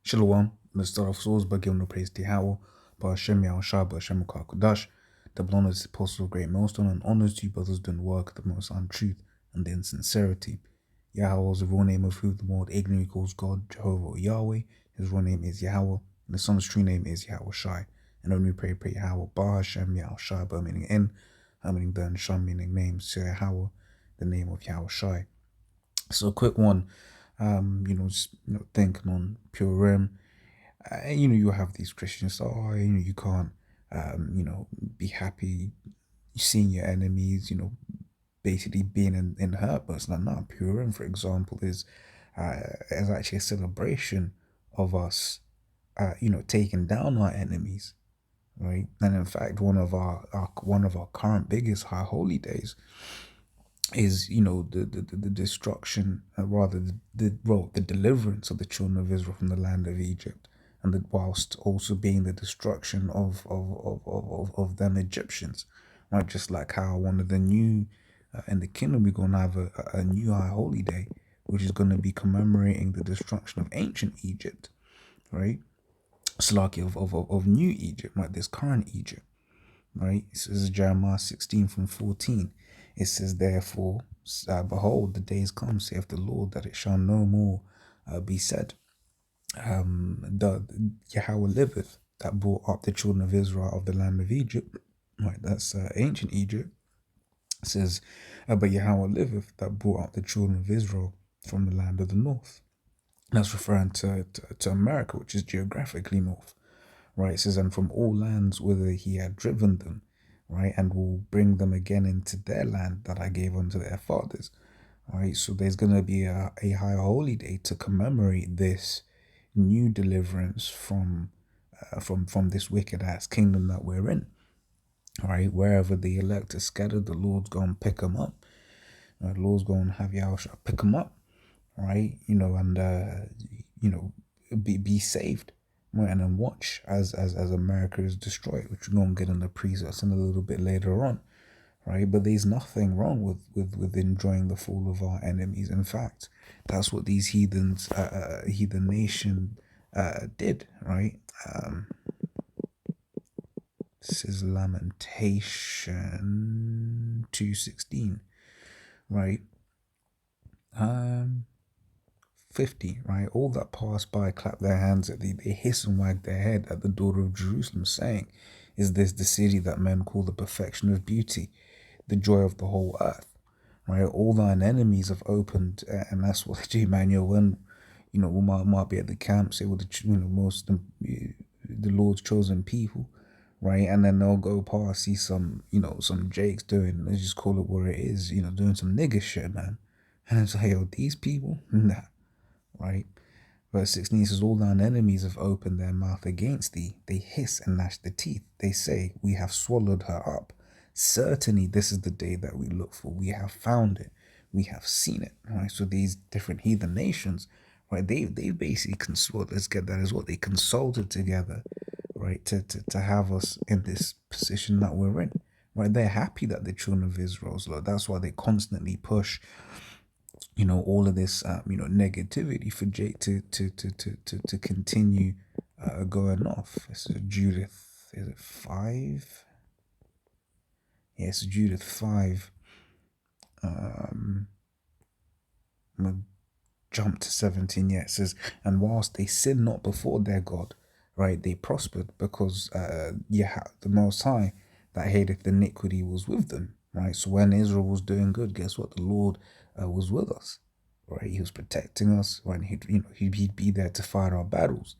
Shalom. Let's start off souls by giving the praise to Yahweh, Ba'ashem Yahushua, Ba'ashem Kodash. Double honors the apostle of great millstone, and honors to you brothers doing the work of the most untruth and the insincerity. Yahweh is the real name of who the world ignorantly calls God, Jehovah or Yahweh. His real name is Yahweh, and the son's true name is Yahweh Shai. And when we pray Yahweh, Ba'ashem Yahushua, Ba meaning in, Ha meaning the, and Shai meaning name, so Yahweh, the name of Yahweh Shai. So a quick one, thinking on Purim. You have these Christians, you can't, be happy seeing your enemies, basically being in hurt. But it's not. Purim, for example, is actually a celebration of us, taking down our enemies, right? And in fact, one of our current biggest high holy days is the destruction, rather the deliverance of the children of Israel from the land of Egypt, and whilst also being the destruction of them Egyptians, right? Just like how one of the new in the kingdom we're gonna have a new high holy day, which is going to be commemorating the destruction of ancient Egypt, right? Slaki of new Egypt, right? This current Egypt, right? This is Jeremiah 16 from 14. It says, therefore, behold, the days come, saith the Lord, that it shall no more be said, the Yahweh liveth, that brought up the children of Israel of the land of Egypt, right? That's ancient Egypt. It says, but Yahweh liveth, that brought up the children of Israel from the land of the north. That's referring to America, which is geographically north, right? It says, and from all lands whither he had driven them, right, and will bring them again into their land that I gave unto their fathers, right? So there's going to be a high holy day to commemorate this new deliverance from this wicked ass kingdom that we're in, right? Wherever the elect are scattered, the Lord's going to pick them up. The Lord's going to have Yahushua pick them up, right? Be saved. Right, and then watch as America is destroyed, which we're going to get in the precepts in a little bit later on, right? But there's nothing wrong with enjoying the fall of our enemies. In fact, that's what these heathen nation did, right? This is Lamentation 2:16, right? 50, right? All that pass by clap their hands at thee, they hiss and wag their head at the daughter of Jerusalem, saying, is this the city that men call the perfection of beauty, the joy of the whole earth? Right? All thine enemies have opened, and that's what they do, man. When we might be at the camp, say with the Lord's chosen people, right? And then they'll go past, see some Jakes doing, let's just call it what it is, doing some nigger shit, man. And it's like, yo, these people, nah. Right? Verse 16 says, all thine enemies have opened their mouth against thee. They hiss and gnash their teeth. They say, we have swallowed her up. Certainly, this is the day that we look for. We have found it. We have seen it. Right? So these different heathen nations, right? They basically let's get that as well. They consulted together, right, to have us in this position that we're in. Right? They're happy that the children of Israel's Lord. That's why they constantly push all of this, negativity for Jake to continue going off. It's Judith, is it 5? Yes, Judith 5. I'm gonna jump to 17. Yeah, it says, and whilst they sinned not before their God, right, they prospered, because the Most High that hateth iniquity was with them, right? So when Israel was doing good, guess what? The Lord was with us, right? He was protecting us, right? He'd be there to fight our battles,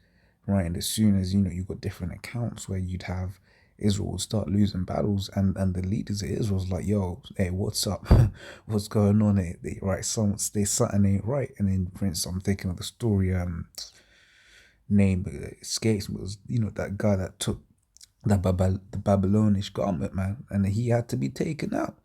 right? And as soon as you got different accounts where you'd have Israel would start losing battles, and the leaders of Israel's like, yo, hey, what's up? What's going on? Right, something ain't right. And then, for instance, I'm thinking of the story, name escapes me, was that guy that took the Babylonish garment, man, and he had to be taken out.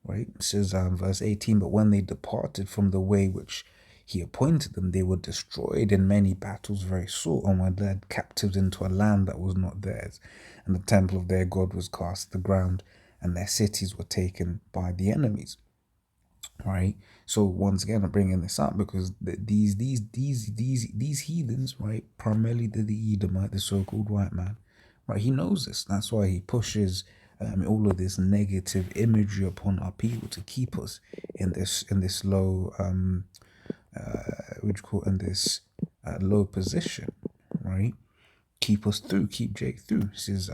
Right? It says verse 18, but when they departed from the way which he appointed them, they were destroyed in many battles very sore, and were led captives into a land that was not theirs. And the temple of their God was cast to the ground, and their cities were taken by the enemies. right? So once again, I'm bringing this up because these heathens, right, primarily the Edomite, the so-called white man, right? He knows this. That's why he pushes all of this negative imagery upon our people to keep us in this low which call in this low position, right? Keep us through, keep Jake through. This is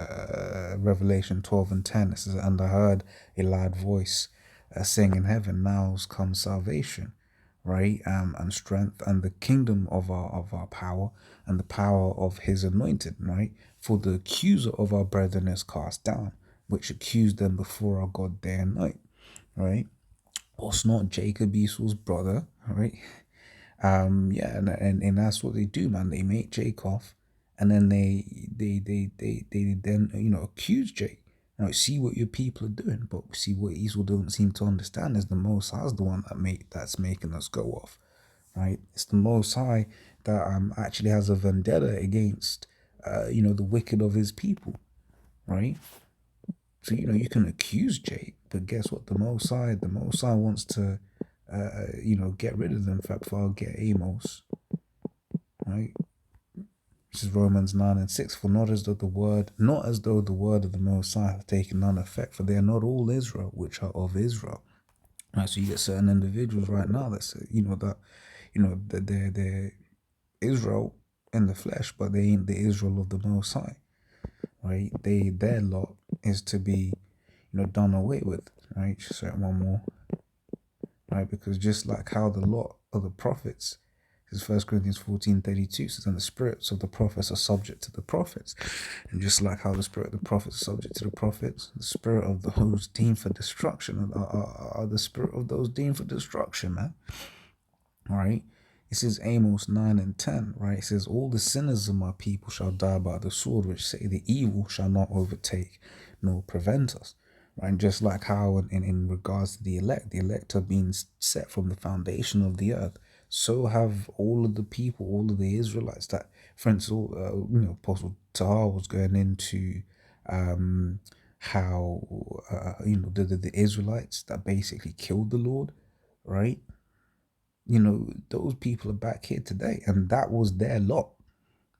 Revelation 12 and 10. It says, and I heard a loud voice saying in heaven, now's comes salvation, right? And strength and the kingdom of our power and the power of his anointed, right? For the accuser of our brethren is cast down, which accused them before our God day and night, right? Was not Jacob Esau's brother, right? Yeah, and that's what they do, man. They make Jake off, and then they then accuse Jake. See what your people are doing, but see what Esau don't seem to understand is the Most High is the one that's making us go off, right? It's the Most High that actually has a vendetta against the wicked of his people, right? So you can accuse Jake, but guess what? The Most High wants to get rid of them. In fact, I'll get Amos, right? This is Romans 9 and 6. For not as though the word of the Most High hath taken none effect, for they are not all Israel which are of Israel. Right, so you get certain individuals right now that say, that they're Israel in the flesh, but they ain't the Israel of the Most High, right? Their lot is to be, done away with, right? Just say one more, right? Because just like how the lot of the prophets, is 1 Corinthians 14:32 says, and the spirits of the prophets are subject to the prophets. And just like how the spirit of the prophets is subject to the prophets, the spirit of those deemed for destruction are the spirit of those deemed for destruction, man. All right. It says Amos 9 and 10, right? It says, all the sinners of my people shall die by the sword, which say the evil shall not overtake nor prevent us. Right? And just like how in regards to the elect are being set from the foundation of the earth, so have all of the people, all of the Israelites that, for instance, Apostle Tahar was going into how, the Israelites that basically killed the Lord, right? Those people are back here today, and that was their lot,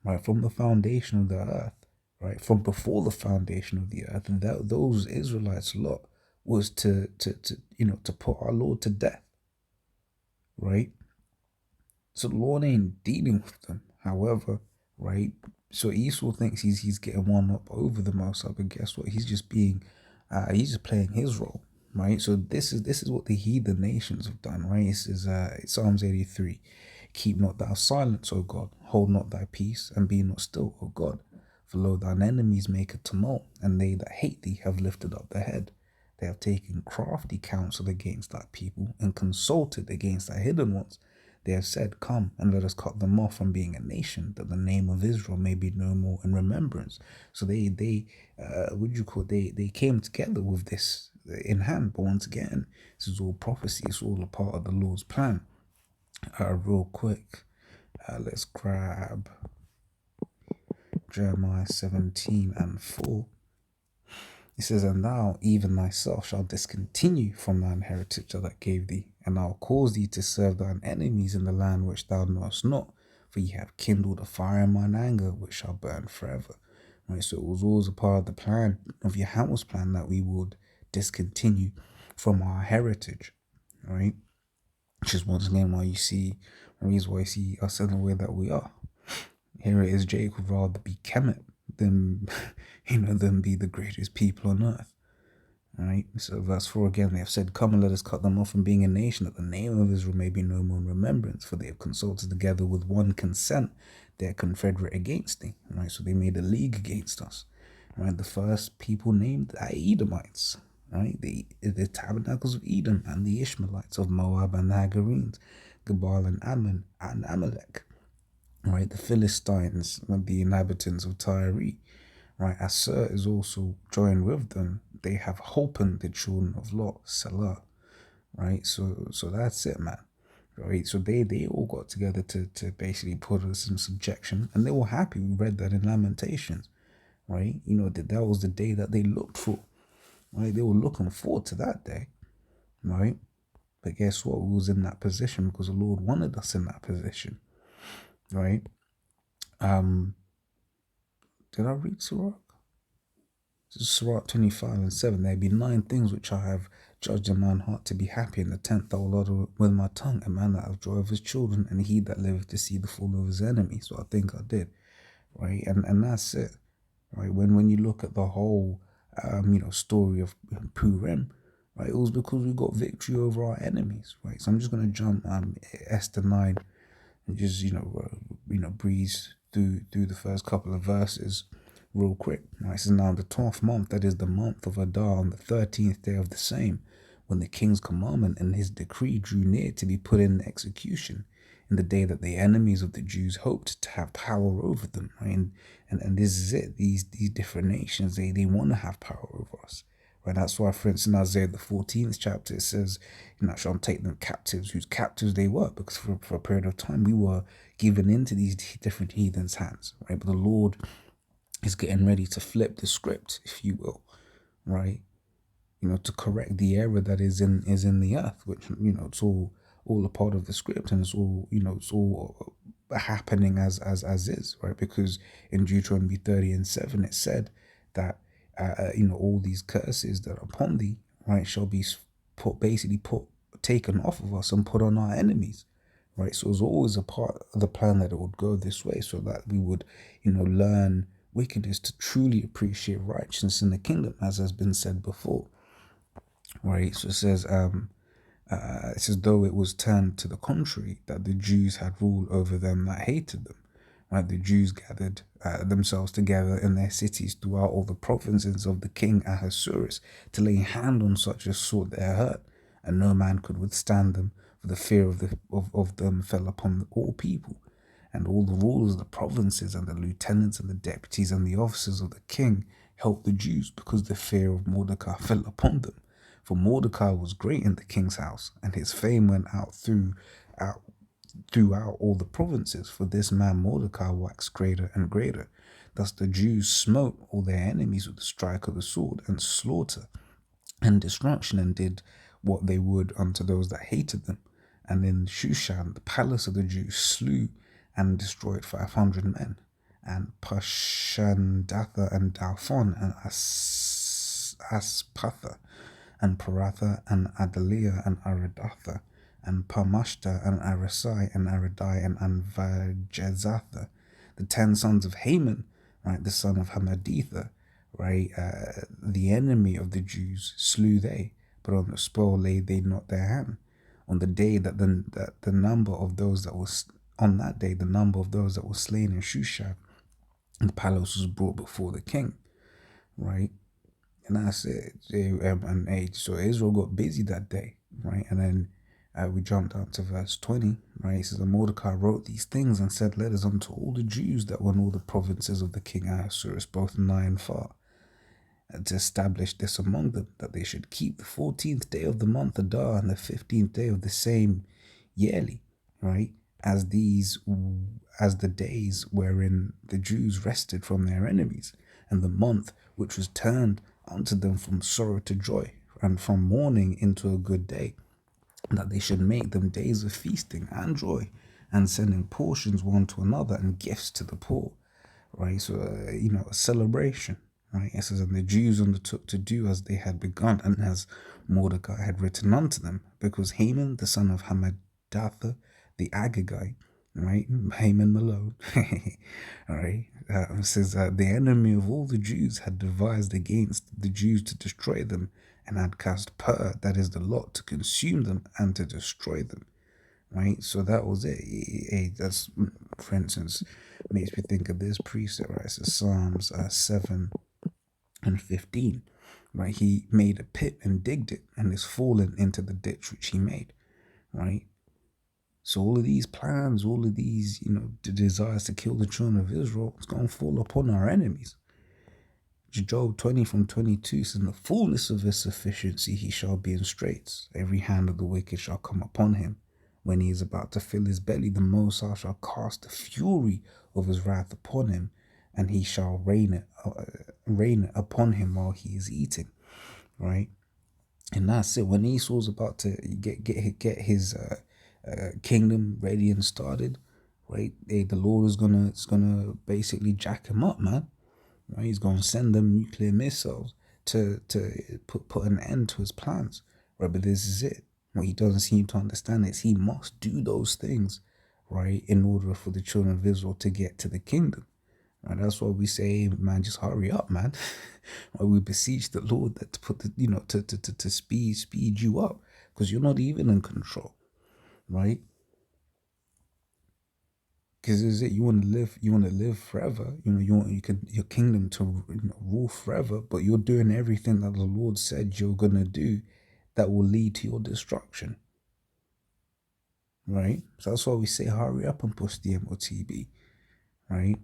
right, from the foundation of the earth, right, from before the foundation of the earth, and those Israelites' lot was to put our Lord to death, right? So the Lord ain't dealing with them. However, right, so Esau thinks he's getting one up over the Most High, but guess what? He's just playing his role, right? So this is what the heathen nations have done, right? This is Psalms 83. Keep not thou silence, O God, hold not thy peace, and be not still, O God. For lo, thine enemies make a tumult, and they that hate thee have lifted up their head. They have taken crafty counsel against thy people, and consulted against thy hidden ones. They have said, come and let us cut them off from being a nation, that the name of Israel may be no more in remembrance. So they came together with this in hand. But once again, this is all prophecy. It's all a part of the Lord's plan. Real quick, let's grab Jeremiah 17 and 4. It says, and thou, even thyself, shalt discontinue from thine heritage that I gave thee, and I'll cause thee to serve thine enemies in the land which thou knowest not, for ye have kindled a fire in mine anger, which shall burn forever. Right, so it was always a part of the plan of Yahweh's plan that we would discontinue from our heritage, right? Which is once again why you see, the reason why you see us in the way that we are. Here it is, Jake would rather be Kemet than, than be the greatest people on earth. Right? So verse 4 again, they have said, come and let us cut them off from being a nation, that the name of Israel may be no more in remembrance, for they have consulted together with one consent, their confederate against thee. Right? So they made a league against us. Right? The first people named are Edomites, right? The tabernacles of Edom, and the Ishmaelites of Moab, and the Hagarenes, Gebal and Ammon and Amalek. Right, the Philistines, the inhabitants of Tyre, right? Assur is also joined with them. They have holpen the children of Lot, Salah, right? So that's it, man. Right, so they all got together to basically put us in subjection, and they were happy. We read that in Lamentations, right? That was the day that they looked for, right? They were looking forward to that day, right? But guess what? We was in that position because the Lord wanted us in that position, right? Did I read Sirach? Sirach 25:7. There be 9 things which I have judged in mine heart to be happy, and the 10th I will utter with my tongue, a man that hath joy of his children, and he that liveth to see the fall of his enemies. So I think I did, right? And that's it, right? When you look at the whole, story of Purim, right? It was because we got victory over our enemies, right? So I'm just gonna jump Esther 9 and just breeze through the first couple of verses real quick. Right, it says, now the 12th month, that is the month of Adar, on the 13th day of the same, when the king's commandment and his decree drew near to be put in execution, in the day that the enemies of the Jews hoped to have power over them. Right? And this is it. These different nations, they want to have power over us. Right, that's why, for instance, in Isaiah the 14th chapter, it says, shall take them captives, whose captives they were, because for a period of time we were given into these different heathens' hands. Right, but the Lord is getting ready to flip the script, if you will, right? To correct the error that is in the earth, which it's all a part of the script, and it's all it's all happening as is, right? Because in Deuteronomy 30:7 it said that all these curses that are upon thee, right, shall be put taken off of us and put on our enemies, right? So it was always a part of the plan that it would go this way, so that we would learn wickedness to truly appreciate righteousness in the kingdom, as has been said before, right? So it says, though it was turned to the contrary, that the Jews had rule over them that hated them. Right, the Jews gathered themselves together in their cities throughout all the provinces of the king Ahasuerus to lay hand on such as sought their hurt, and no man could withstand them, for the fear of them fell upon all people. And all the rulers of the provinces and the lieutenants and the deputies and the officers of the king helped the Jews, because the fear of Mordecai fell upon them. For Mordecai was great in the king's house, and his fame went out throughout all the provinces. For this man Mordecai waxed greater and greater. Thus the Jews smote all their enemies with the strike of the sword, and slaughter and destruction, and did what they would unto those that hated them. And in Shushan, the palace of the Jews, slew and destroyed 500 men. And Pashandatha and Dalphon and Aspatha and Paratha and Adalia and Aridatha and Parmashta and Arasai and Aradai and Anvajezatha, the 10 sons of Haman, right, the son of Hamaditha, right, the enemy of the Jews, slew they, but on the spoil laid they not their hand. On the day that the number of those that was on that day, the number of those that were slain in Shushan, the palace was brought before the king, right? And that's it. So Israel got busy that day, right? And then we jumped down to verse 20, right? It says, and Mordecai wrote these things and sent letters unto all the Jews that were in all the provinces of the king Ahasuerus, both nigh and far, and to establish this among them, that they should keep the 14th day of the month Adar and the 15th day of the same yearly, right? As the days wherein the Jews rested from their enemies, and the month which was turned unto them from sorrow to joy, and from mourning into a good day, that they should make them days of feasting and joy, and sending portions one to another and gifts to the poor, right? So, a celebration, right? It says, and the Jews undertook to do as they had begun, and as Mordecai had written unto them, because Haman, the son of Hammedatha, the Agagite, right? Haman Malone, all right? Says that the enemy of all the Jews had devised against the Jews to destroy them, and had cast Pur, that is the lot, to consume them and to destroy them, right? So that was it. That's, for instance, makes me think of this precept, right? So Psalms 7 and 15, right? He made a pit and digged it, and is fallen into the ditch which he made, right? So all of these plans, all of these, the desires to kill the children of Israel, it's going to fall upon our enemies. Job 20 from 22 says, in the fullness of his sufficiency he shall be in straits. Every hand of the wicked shall come upon him. When he is about to fill his belly, the Most High shall cast the fury of his wrath upon him, and he shall rain it upon him while he is eating. Right? And that's it. When Esau's about to get his kingdom ready and started, right? The Lord is gonna basically jack him up, man. Right? He's gonna send them nuclear missiles to put an end to his plans. Right? But this is it. What he doesn't seem to understand is he must do those things, right, in order for the children of Israel to get to the kingdom. And that's why we say, man, just hurry up, man. Why we beseech the Lord that to put the, to speed you up, because you're not even in control, right? Because is it you want to live forever, you want your kingdom to rule forever, but you're doing everything that the Lord said you're gonna do, that will lead to your destruction, right? So that's why we say hurry up and push the MOTB, right?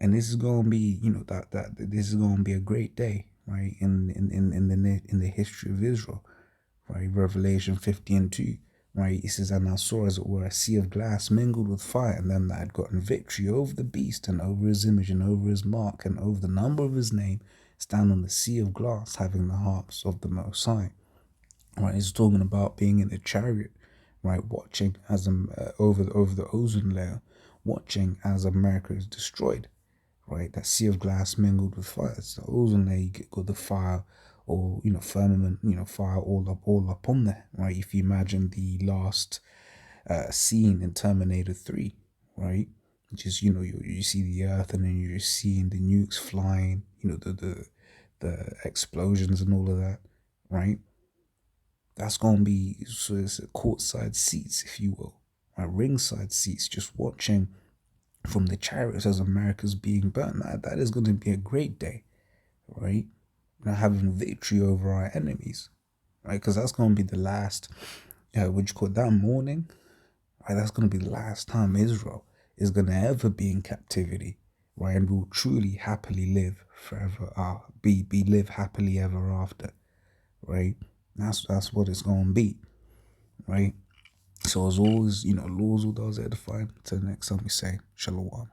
And this is gonna be, that this is gonna be a great day, right? In the history of Israel, right? Revelation 50:2, right? It says, and I saw as it were a sea of glass mingled with fire, and them that had gotten victory over the beast and over his image and over his mark and over the number of his name stand on the sea of glass, having the harps of the Most High. Right? It's talking about being in a chariot, right? Watching as over the ozone layer, watching as America is destroyed, right? That sea of glass mingled with fire. It's the ozone layer. You get the fire, or firmament, fire all up on there, right? If you imagine the last scene in Terminator 3, right? Just you see the Earth, and then you're just seeing the nukes flying, the explosions and all of that, right? That's gonna be, so it's courtside seats, if you will, right? Ringside seats, just watching from the chariots as America's being burnt. That is going to be a great day, right? Having victory over our enemies, right? Because that's going to be the last, what you call it, that morning, right? That's going to be the last time Israel is going to ever be in captivity, right? And will truly happily live forever, be live happily ever after, right? That's what it's going to be, right? So as always, laws will those edifying. Till the next time we say, Shalom.